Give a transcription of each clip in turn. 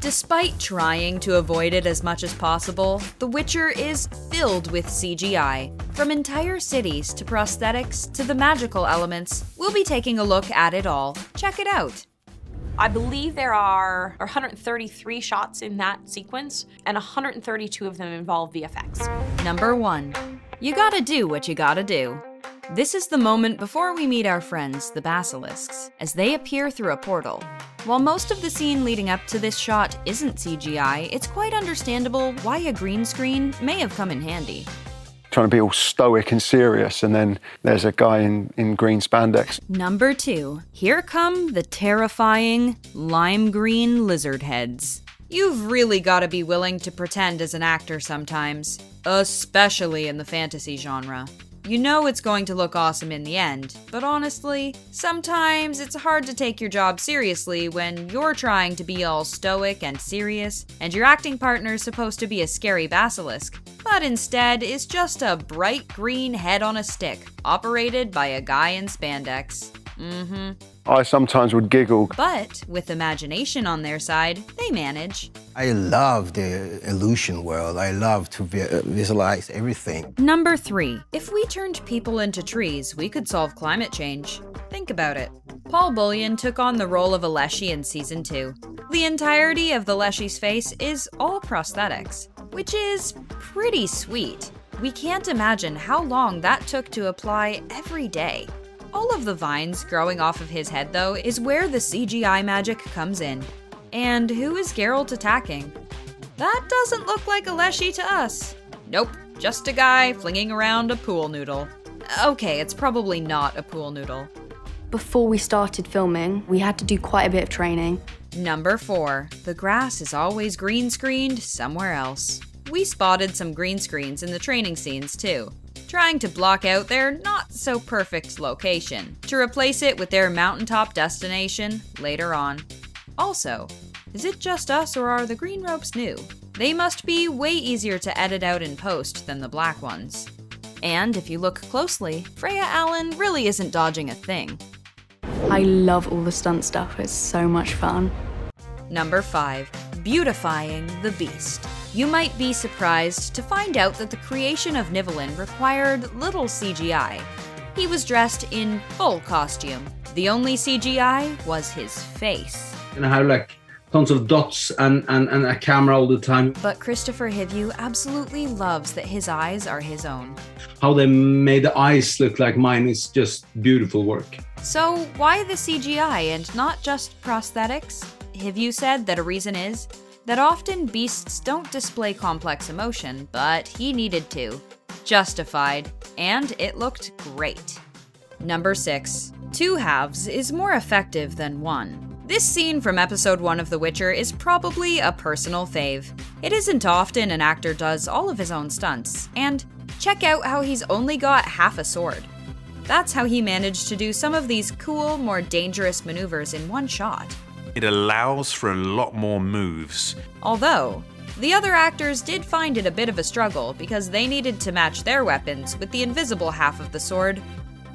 Despite trying to avoid it as much as possible, The Witcher is filled with CGI. From entire cities to prosthetics to the magical elements, we'll be taking a look at it all. Check it out. I believe there are 133 shots in that sequence, and 132 of them involve VFX. Number 1. You gotta do what you gotta do. This is the moment before we meet our friends, the Basilisks, as they appear through a portal. While most of the scene leading up to this shot isn't CGI, it's quite understandable why a green screen may have come in handy. Trying to be all stoic and serious, and then there's a guy in green spandex. Number 2. Here come the terrifying lime green lizard heads. You've really gotta be willing to pretend as an actor sometimes, especially in the fantasy genre. You know it's going to look awesome in the end, but honestly, sometimes it's hard to take your job seriously when you're trying to be all stoic and serious, and your acting partner's supposed to be a scary basilisk, but instead is just a bright green head on a stick, operated by a guy in spandex. I sometimes would giggle. But with imagination on their side, they manage. I love the illusion world. I love to visualize everything. Number 3. If we turned people into trees, we could solve climate change. Think about it. Paul Bullion took on the role of a Leshy in Season 2. The entirety of the Leshy's face is all prosthetics, which is pretty sweet. We can't imagine how long that took to apply every day. All of the vines growing off of his head, though, is where the CGI magic comes in. And who is Geralt attacking? That doesn't look like a Leshy to us. Nope, just a guy flinging around a pool noodle. Okay, it's probably not a pool noodle. Before we started filming, we had to do quite a bit of training. Number 4. The grass is always green screened somewhere else. We spotted some green screens in the training scenes too, trying to block out their not-so-perfect location, to replace it with their mountaintop destination later on. Also, is it just us or are the green ropes new? They must be way easier to edit out in post than the black ones. And if you look closely, Freya Allen really isn't dodging a thing. I love all the stunt stuff, it's so much fun. Number 5. Beautifying the beast. You might be surprised to find out that the creation of Nivellen required little CGI. He was dressed in full costume. The only CGI was his face. And I have like tons of dots and a camera all the time. But Christopher Hivju absolutely loves that his eyes are his own. How they made the eyes look like mine is just beautiful work. So why the CGI and not just prosthetics? Hivju said that a reason is that often beasts don't display complex emotion, but he needed to. Justified, and it looked great. Number 6. 2 halves is more effective than 1. This scene from episode 1 of The Witcher is probably a personal fave. It isn't often an actor does all of his own stunts, and check out how he's only got half a sword. That's how he managed to do some of these cool, more dangerous maneuvers in one shot. It allows for a lot more moves. Although, the other actors did find it a bit of a struggle because they needed to match their weapons with the invisible half of the sword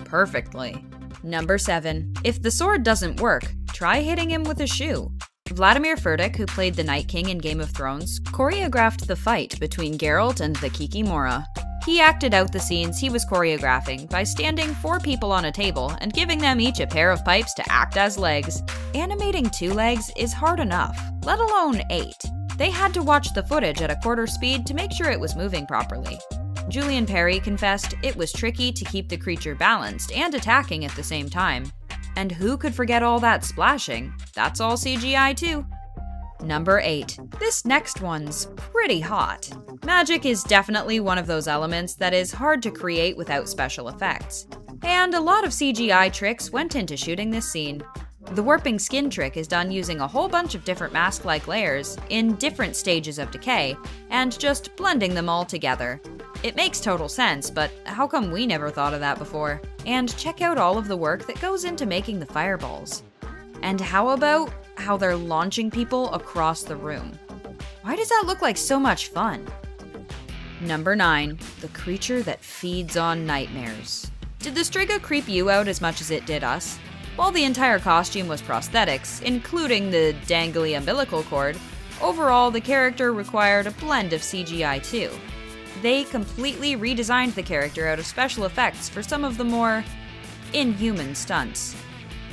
perfectly. Number 7. If the sword doesn't work, try hitting him with a shoe. Vladimir Furtik, who played the Night King in Game of Thrones, choreographed the fight between Geralt and the Kikimora. He acted out the scenes he was choreographing by standing 4 people on a table and giving them each a pair of pipes to act as legs. Animating 2 legs is hard enough, let alone 8. They had to watch the footage at a quarter speed to make sure it was moving properly. Julian Perry confessed it was tricky to keep the creature balanced and attacking at the same time. And who could forget all that splashing? That's all CGI too. Number 8. This next one's pretty hot. Magic is definitely one of those elements that is hard to create without special effects. And a lot of CGI tricks went into shooting this scene. The warping skin trick is done using a whole bunch of different mask-like layers in different stages of decay, and just blending them all together. It makes total sense, but how come we never thought of that before? And check out all of the work that goes into making the fireballs. And how about how they're launching people across the room? Why does that look like so much fun? Number 9. The creature that feeds on nightmares. Did the Striga creep you out as much as it did us? While the entire costume was prosthetics, including the dangly umbilical cord, Overall, the character required a blend of CGI too. They completely redesigned the character out of special effects for some of the more inhuman stunts.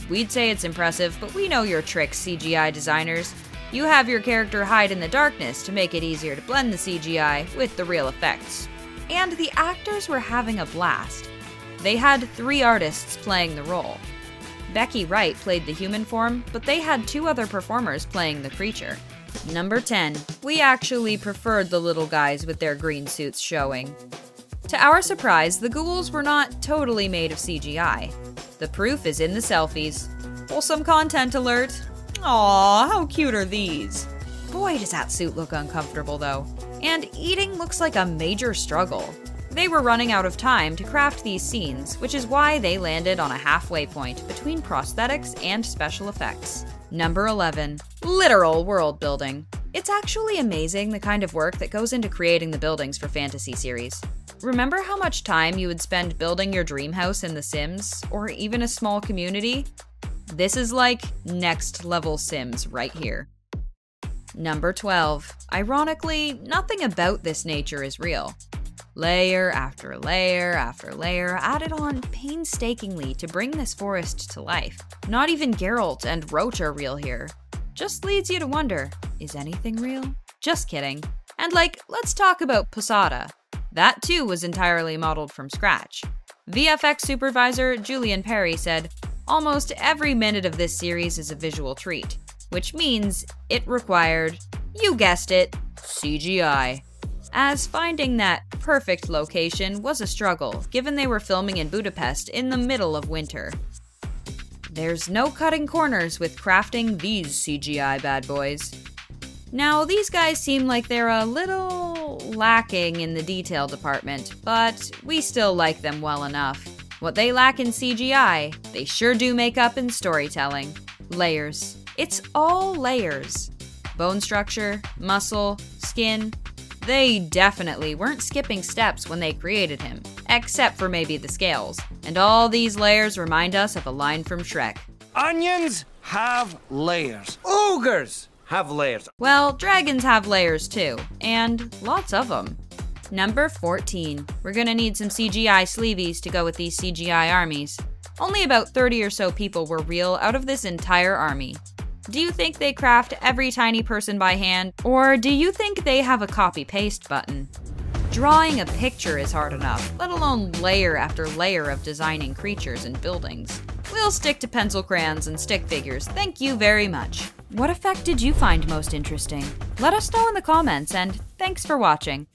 We'd say it's impressive, but we know your tricks, CGI designers. You have your character hide in the darkness to make it easier to blend the CGI with the real effects. And the actors were having a blast. They had 3 artists playing the role. Becky Wright played the human form, but they had 2 other performers playing the creature. Number 10. We actually preferred the little guys with their green suits showing. To our surprise, the ghouls were not totally made of CGI. The proof is in the selfies. Wholesome content alert. Aw, how cute are these? Boy, does that suit look uncomfortable though. And eating looks like a major struggle. They were running out of time to craft these scenes, which is why they landed on a halfway point between prosthetics and special effects. Number 11. Literal world building. It's actually amazing the kind of work that goes into creating the buildings for fantasy series. Remember how much time you would spend building your dream house in The Sims, or even a small community? This is like next level Sims right here. Number 12. Ironically, nothing about this nature is real. Layer after layer after layer added on painstakingly to bring this forest to life. Not even Geralt and Roach are real here. Just leads you to wonder, is anything real? Just kidding. And let's talk about Posada. That too was entirely modeled from scratch. VFX supervisor Julian Perry said, "Almost every minute of this series is a visual treat, which means it required, you guessed it, CGI." As finding that perfect location was a struggle, given they were filming in Budapest in the middle of winter. There's no cutting corners with crafting these CGI bad boys. Now, these guys seem like they're a little lacking in the detail department, but we still like them well enough. What they lack in CGI, they sure do make up in storytelling. Layers. It's all layers. Bone structure, muscle, skin. They definitely weren't skipping steps when they created him, except for maybe the scales. And all these layers remind us of a line from Shrek. Onions have layers. Ogres have layers. Well, dragons have layers too, and lots of them. Number 14. We're gonna need some CGI sleeveys to go with these CGI armies. Only about 30 or so people were real out of this entire army. Do you think they craft every tiny person by hand, or do you think they have a copy-paste button? Drawing a picture is hard enough, let alone layer after layer of designing creatures and buildings. We'll stick to pencil crayons and stick figures, thank you very much. What effect did you find most interesting? Let us know in the comments, and thanks for watching.